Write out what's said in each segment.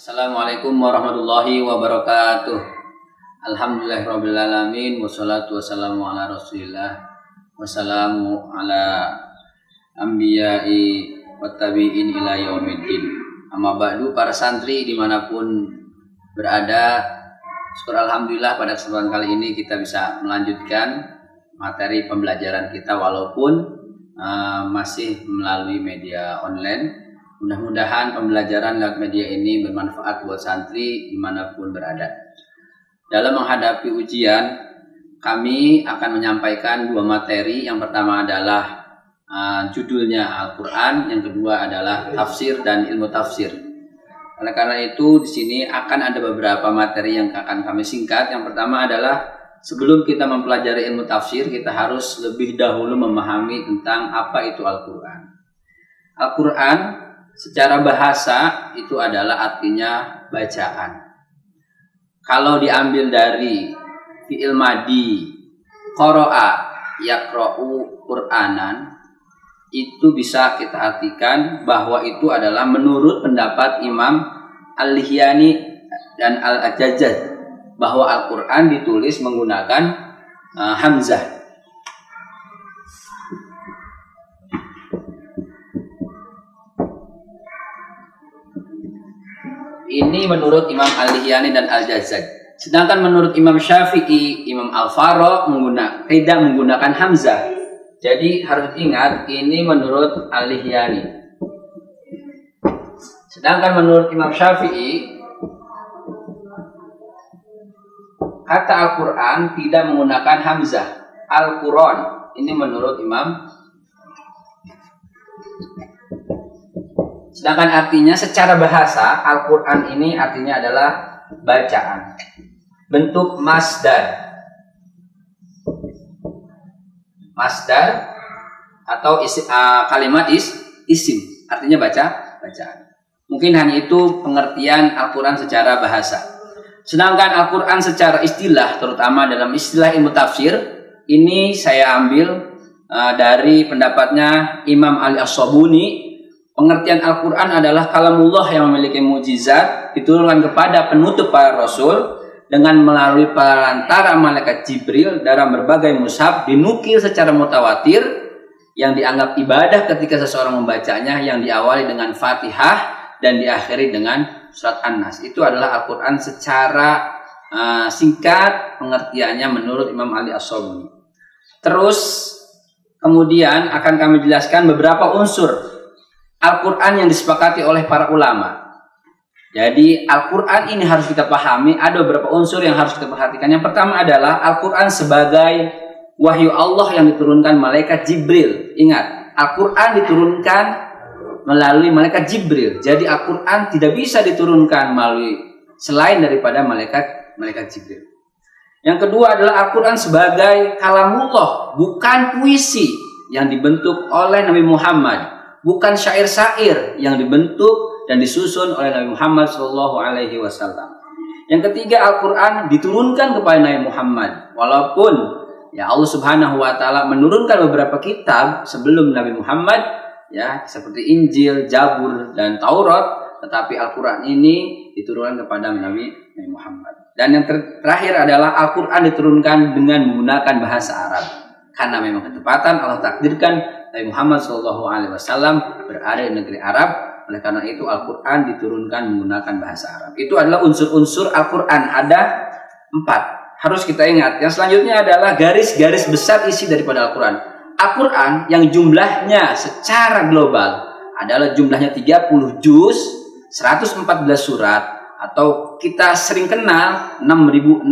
Assalamualaikum warahmatullahi wabarakatuh. Alhamdulillahirrabbilalamin. Wassalatu wassalamu ala rasulillah. Wassalamu ala anbiya'i wattabi'in ila yaumiddin. Amma ba'du, para santri dimanapun berada, syukur alhamdulillah pada kesempatan kali ini kita bisa melanjutkan materi pembelajaran kita walaupun masih melalui media online. Mudah-mudahan pembelajaran lewat media ini bermanfaat buat santri dimanapun berada. Dalam menghadapi ujian, kami akan menyampaikan dua materi. Yang pertama adalah judulnya Al-Quran, yang kedua adalah tafsir dan ilmu tafsir. Oleh karena itu, di sini akan ada beberapa materi yang akan kami singkat. Yang pertama adalah sebelum kita mempelajari ilmu tafsir, kita harus lebih dahulu memahami tentang apa itu Al-Quran. Al-Quran secara bahasa itu adalah artinya bacaan. Kalau diambil dari fi'il madi, qara'a yaqra'u Qur'anan, itu bisa kita artikan bahwa itu adalah menurut pendapat Imam Al-Lihyani dan Al-Ajajjaj bahwa Al-Quran ditulis menggunakan hamzah. Ini menurut Imam Al-Lihyani dan Al-Ajajjaj. Sedangkan menurut Imam Syafi'i, Imam Al-Faraq tidak menggunakan hamzah. Jadi harus ingat, ini menurut Al-Lihyani. Sedangkan menurut Imam Syafi'i, kata Al-Quran tidak menggunakan hamzah. Al-Quran, ini menurut Imam. Sedangkan artinya secara bahasa, Al-Quran ini artinya adalah bacaan. Bentuk masdar. Masdar atau kalimat isim. Artinya bacaan. Mungkin hanya itu pengertian Al-Quran secara bahasa. Sedangkan Al-Quran secara istilah, terutama dalam istilah ilmu tafsir, ini saya ambil dari pendapatnya Imam Ali As-Sabuni. Pengertian Al-Quran adalah kalamullah yang memiliki mukjizat diturunkan kepada penutup para rasul dengan melalui perantara malaikat Jibril dalam berbagai mushaf, dinukil secara mutawatir yang dianggap ibadah ketika seseorang membacanya, yang diawali dengan Fatihah dan diakhiri dengan surat An-Nas. Itu adalah Al-Quran secara singkat pengertiannya menurut Imam Ali As-Sabuni. Terus kemudian akan kami jelaskan beberapa unsur Al-Quran yang disepakati oleh para ulama. Jadi Al-Quran ini harus kita pahami, ada beberapa unsur yang harus kita perhatikan. Yang pertama adalah Al-Quran sebagai wahyu Allah yang diturunkan malaikat Jibril. Ingat, Al-Quran diturunkan melalui malaikat Jibril. Jadi Al-Quran tidak bisa diturunkan melalui selain daripada malaikat Jibril. Yang kedua adalah Al-Quran sebagai kalamullah, bukan puisi yang dibentuk oleh Nabi Muhammad. Bukan syair-syair yang dibentuk dan disusun oleh Nabi Muhammad SAW. Yang ketiga, Al-Quran diturunkan kepada Nabi Muhammad. Walaupun ya Allah Subhanahu Wa Taala menurunkan beberapa kitab sebelum Nabi Muhammad, ya seperti Injil, Zabur dan Taurat, tetapi Al-Quran ini diturunkan kepada Nabi Muhammad. Dan yang terakhir adalah Al-Quran diturunkan dengan menggunakan bahasa Arab. Karena memang ketepatan Allah takdirkan Nabi Muhammad SAW berada di negeri Arab. Oleh karena itu Al-Quran diturunkan menggunakan bahasa Arab. Itu adalah unsur-unsur Al-Quran. Ada 4. Harus kita ingat. Yang selanjutnya adalah garis-garis besar isi daripada Al-Quran. Al-Quran yang jumlahnya secara global adalah jumlahnya 30 juz, 114 surat, atau kita sering kenal 6.660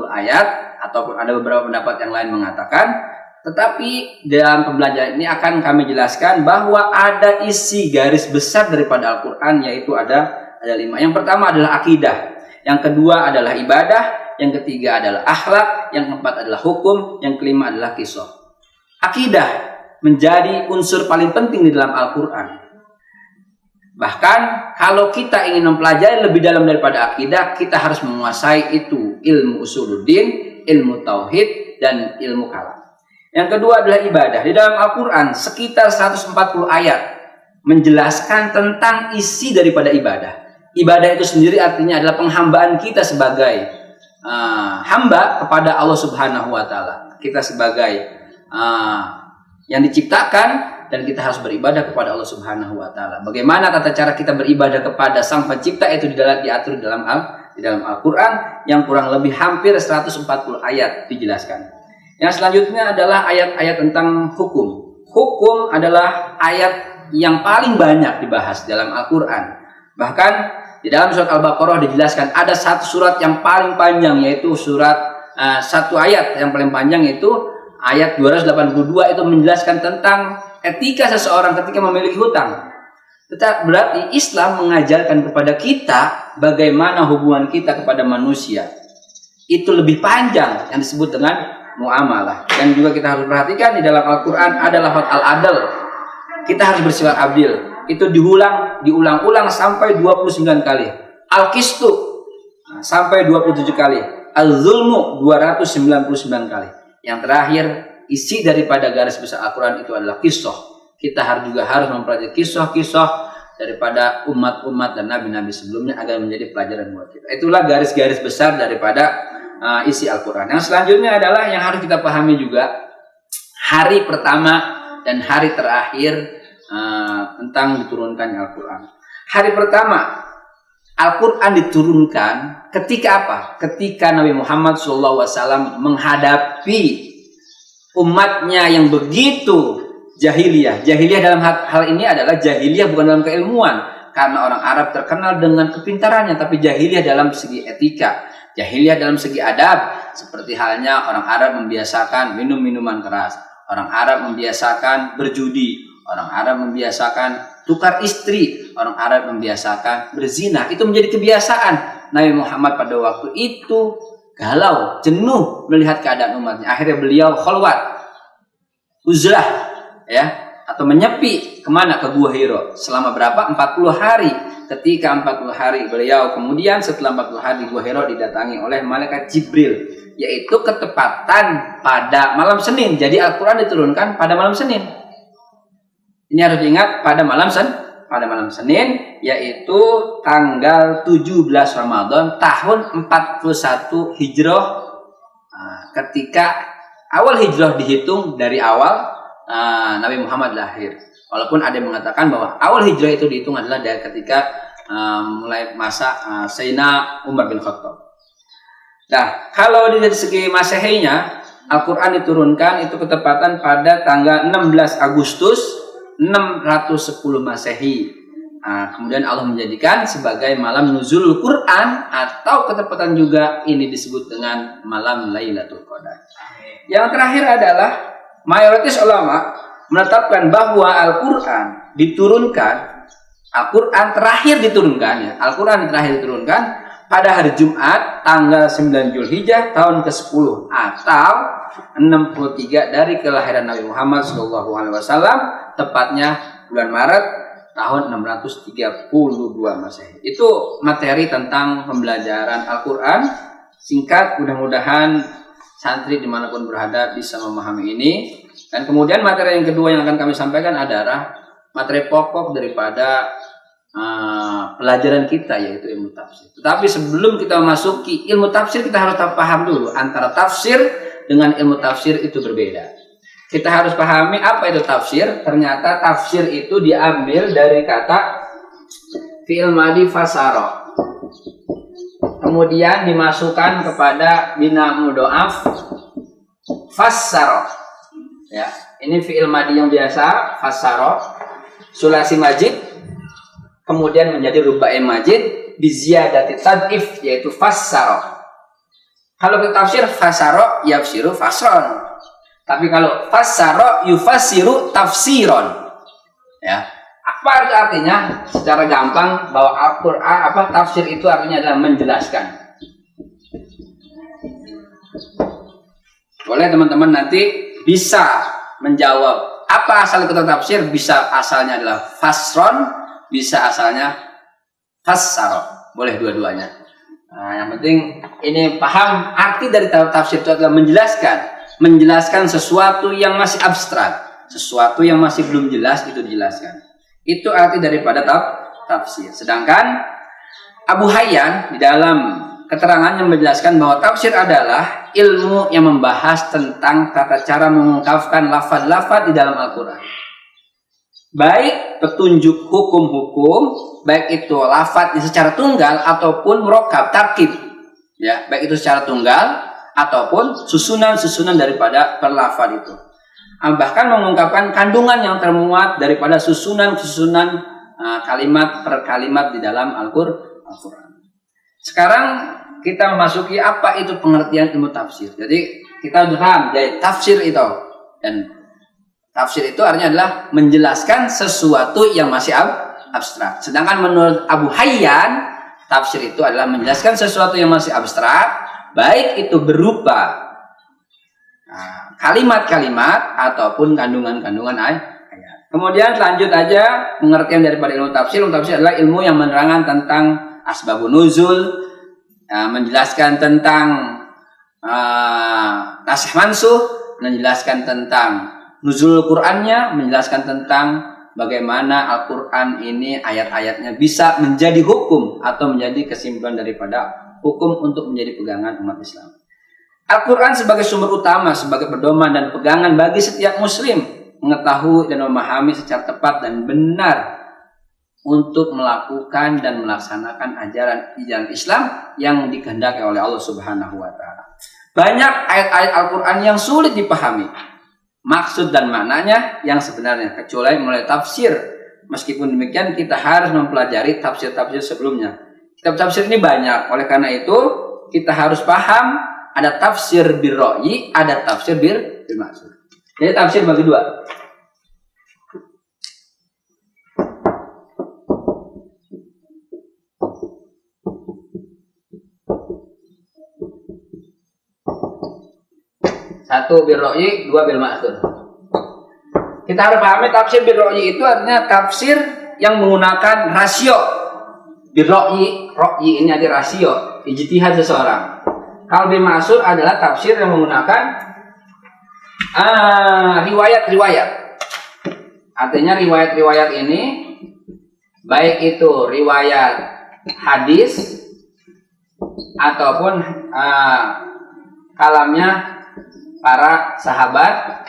ayat, ataupun ada beberapa pendapat yang lain mengatakan. Tetapi dalam pembelajaran ini akan kami jelaskan bahwa ada isi garis besar daripada Al-Quran, yaitu ada 5. Yang pertama adalah akidah, yang kedua adalah ibadah, yang ketiga adalah akhlak, yang keempat adalah hukum, yang kelima adalah qisas. Akidah menjadi unsur paling penting di dalam Al-Quran. Bahkan kalau kita ingin mempelajari lebih dalam daripada akidah, kita harus menguasai itu ilmu usuluddin, ilmu tauhid, dan ilmu kalam. Yang kedua adalah ibadah. Di dalam Al-Quran sekitar 140 ayat menjelaskan tentang isi daripada ibadah. Ibadah itu sendiri artinya adalah penghambaan kita sebagai hamba kepada Allah Subhanahu wa taala. Kita sebagai yang diciptakan dan kita harus beribadah kepada Allah Subhanahu wa taala. Bagaimana tata cara kita beribadah kepada Sang Pencipta itu diatur di dalam Al-Qur'an yang kurang lebih hampir 140 ayat dijelaskan. Yang selanjutnya adalah ayat-ayat tentang hukum. Hukum adalah ayat yang paling banyak dibahas dalam Al-Qur'an. Bahkan di dalam surat Al-Baqarah dijelaskan ada satu surat yang paling panjang, yaitu satu ayat yang paling panjang itu ayat 282 itu menjelaskan tentang etika seseorang ketika memiliki hutang. Berarti Islam mengajarkan kepada kita bagaimana hubungan kita kepada manusia. Itu lebih panjang yang disebut dengan muamalah. Dan juga kita harus perhatikan di dalam Al-Quran ada lafaz al-adl. Kita harus bersifat adil. Itu diulang-ulang sampai 29 kali. Al-qistu sampai 27 kali. Al-zulmu 299 kali. Yang terakhir, isi daripada garis besar Al-Quran itu adalah kisah. Kita juga harus mempelajari kisah-kisah daripada umat-umat dan nabi-nabi sebelumnya agar menjadi pelajaran buat kita. Itulah garis-garis besar daripada isi Al-Quran. Yang selanjutnya adalah yang harus kita pahami juga hari pertama dan hari terakhir tentang diturunkannya Al-Quran. Hari pertama Al-Quran diturunkan ketika apa? Ketika Nabi Muhammad SAW menghadapi umatnya yang begitu jahiliyah. Jahiliyah dalam hal ini adalah jahiliyah bukan dalam keilmuan, karena orang Arab terkenal dengan kepintarannya, tapi jahiliyah dalam segi etika, jahiliyah dalam segi adab, seperti halnya orang Arab membiasakan minum minuman keras, orang Arab membiasakan berjudi, orang Arab membiasakan tukar istri, orang Arab membiasakan berzina. Itu menjadi kebiasaan. Nabi Muhammad pada waktu itu galau, jenuh melihat keadaan umatnya. Akhirnya beliau khalwat, uzlah, ya, atau menyepi kemana? Ke Gua Hira. Selama berapa? 40 hari. Ketika 40 hari beliau kemudian setelah 40 hari di Gua Hira didatangi oleh malaikat Jibril, yaitu ketepatan pada malam Senin. Jadi Al-Quran diturunkan pada malam Senin. Ini harus diingat, pada malam Senin, yaitu tanggal 17 Ramadan tahun 41 Hijrah. Ketika awal Hijrah dihitung dari awal Nabi Muhammad lahir. Walaupun ada yang mengatakan bahwa awal Hijrah itu dihitung adalah dari ketika mulai masa Sayyidina Umar bin Khattab. Nah, kalau dari segi Masehinya, Al-Quran diturunkan itu ketepatan pada tanggal 16 Agustus 610 Masehi. Kemudian Allah menjadikan sebagai malam nuzul Quran, atau ketepatan juga ini disebut dengan malam Lailatul Qadar. Yang terakhir adalah mayoritas ulama menetapkan bahwa Al-Quran terakhir diturunkan pada hari Jumat tanggal 9 Zulhijjah tahun ke-10 atau 63 dari kelahiran Nabi Muhammad SAW, tepatnya bulan Maret tahun 632 Masehi. Itu materi tentang pembelajaran Al-Quran singkat. Mudah-mudahan santri dimanapun berada bisa memahami ini. Dan kemudian materi yang kedua yang akan kami sampaikan adalah materi pokok daripada pelajaran kita, yaitu ilmu tafsir. Tetapi sebelum kita memasuki ilmu tafsir, kita harus paham dulu antara tafsir dengan ilmu tafsir itu berbeda. Kita harus pahami apa itu tafsir. Ternyata tafsir itu diambil dari kata fi'il madi fasara, kemudian dimasukkan kepada bina mudhoaf fassara. Ya, ini fi'il madi yang biasa, fassara, sulasi majid, kemudian menjadi rubai majid biziyadati tad'if, yaitu fassara. Kalau kita tafsir fassara yafsiru fasron. Tapi kalau fassara yufassiru tafsiron. Ya. Apa artinya? Secara gampang bahwa Al-Qur'an tafsir itu artinya adalah menjelaskan. Boleh teman-teman nanti bisa menjawab apa asal kata tafsir. Bisa asalnya adalah fasron, bisa asalnya fassara. Boleh dua-duanya. Nah, yang penting ini paham arti dari tafsir itu adalah menjelaskan sesuatu yang masih abstrak, sesuatu yang masih belum jelas itu dijelaskan. Itu arti daripada tafsir. Sedangkan Abu Hayyan di dalam keterangannya menjelaskan bahwa tafsir adalah ilmu yang membahas tentang tata cara mengungkapkan lafaz-lafaz di dalam Al-Quran. Baik petunjuk hukum-hukum, baik itu lafaz secara tunggal ataupun murokab, tarkib. Ya, baik itu secara tunggal ataupun susunan-susunan daripada perlafaz itu. Bahkan mengungkapkan kandungan yang termuat daripada susunan-susunan kalimat per kalimat di dalam Al-Quran. Sekarang kita memasuki apa itu pengertian ilmu tafsir. Jadi kita sudah paham dari tafsir itu, dan tafsir itu artinya adalah menjelaskan sesuatu yang masih abstrak. Sedangkan menurut Abu Hayyan, tafsir itu adalah menjelaskan sesuatu yang masih abstrak, baik itu berupa kalimat-kalimat ataupun kandungan-kandungan ayat. Kemudian lanjut aja pengertian daripada ilmu tafsir. Ilmu tafsir adalah ilmu yang menerangkan tentang asbabun nuzul, menjelaskan tentang nasikh mansuh, menjelaskan tentang nuzul Qur'annya, menjelaskan tentang bagaimana Al-Quran ini ayat-ayatnya bisa menjadi hukum atau menjadi kesimpulan daripada hukum untuk menjadi pegangan umat Islam. Al-Quran sebagai sumber utama, sebagai pedoman dan pegangan bagi setiap muslim mengetahui dan memahami secara tepat dan benar untuk melakukan dan melaksanakan ajaran Islam yang dikehendaki oleh Allah Subhanahu wa taala. Banyak ayat-ayat Al-Quran yang sulit dipahami maksud dan maknanya yang sebenarnya, kecuali mulai tafsir. Meskipun demikian kita harus mempelajari tafsir-tafsir sebelumnya. Kitab tafsir ini banyak, oleh karena itu kita harus paham ada tafsir bil ra'yi, ada tafsir bil maksud. Jadi tafsir bagi dua. Satu bil ra'yi, dua bil maksud. Kita harus pahami tafsir bil ra'yi itu artinya tafsir yang menggunakan rasio. Bil ra'yi ini ada rasio, ijtihad seseorang. Kalau bil maksud adalah tafsir yang menggunakan riwayat-riwayat. Artinya riwayat-riwayat ini baik itu riwayat hadis ataupun kalamnya para sahabat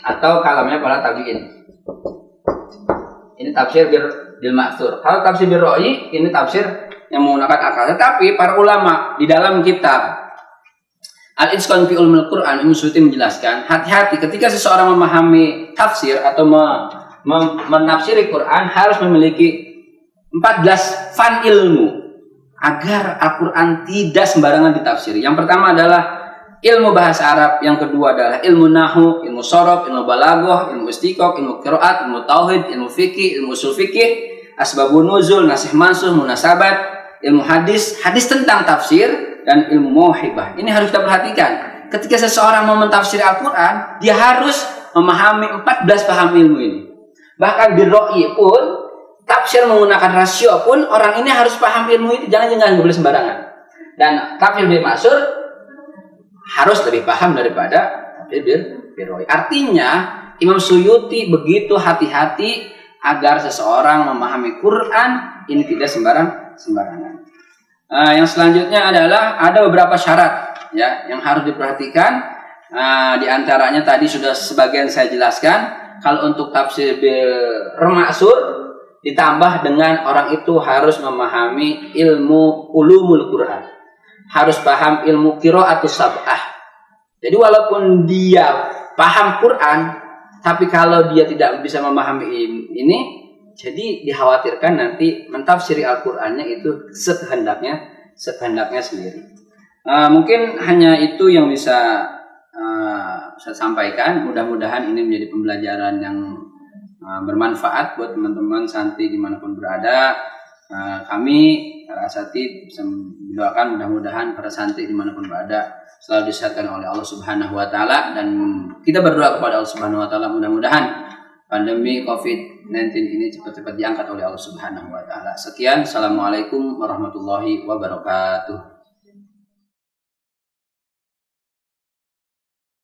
atau kalamnya para tabi'in. Ini tafsir bil maksud. Kalau tafsir bil ra'yi ini tafsir yang menggunakan akal. Tetapi para ulama di dalam kitab Al-Itqan fi Ulumul Quran, Imam Suyuti menjelaskan, hati-hati ketika seseorang memahami tafsir atau menafsiri Quran harus memiliki 14 fan ilmu agar Al-Quran tidak sembarangan ditafsiri. Yang pertama adalah ilmu bahasa Arab, yang kedua adalah ilmu nahwu, ilmu sorof, ilmu balaghah, ilmu istiqaq, ilmu qiraat, ilmu tauhid, ilmu fikih, ilmu ushul fikih, asbabun nuzul, nasikh mansuh, munasabat, ilmu hadis tentang tafsir, dan ilmu mauhibah. Ini harus kita perhatikan. Ketika seseorang mau mentafsir Al-Quran, dia harus memahami 14 paham ilmu ini. Bahkan bil ra'yi pun, tafsir menggunakan rasio pun, orang ini harus paham ilmu ini. Jangan boleh sembarangan. Dan tafsir bil maksud harus lebih paham daripada tafsir bil ra'yi. Artinya, Imam Suyuti begitu hati-hati agar seseorang memahami Quran ini tidak sembarangan. Yang selanjutnya adalah ada beberapa syarat ya yang harus diperhatikan. Di antaranya tadi sudah sebagian saya jelaskan. Kalau untuk tafsir bil maksud ditambah dengan orang itu harus memahami ilmu ulumul Quran, harus paham ilmu qiraatus sab'ah. Jadi walaupun dia paham Quran, tapi kalau dia tidak bisa memahami ini, jadi dikhawatirkan nanti mentafsiri Al-Qur'annya itu sekehendaknya sendiri. Mungkin hanya itu yang bisa saya sampaikan. Mudah-mudahan ini menjadi pembelajaran yang bermanfaat buat teman-teman santri dimanapun berada. Kami para santri bisa mendoakan mudah-mudahan para santri dimanapun berada selalu disehatkan oleh Allah Subhanahu wa taala, dan kita berdoa kepada Allah Subhanahu wa taala mudah-mudahan pandemi COVID-19 ini cepat-cepat diangkat oleh Allah Subhanahu wa taala. Sekian, assalamualaikum warahmatullahi wabarakatuh.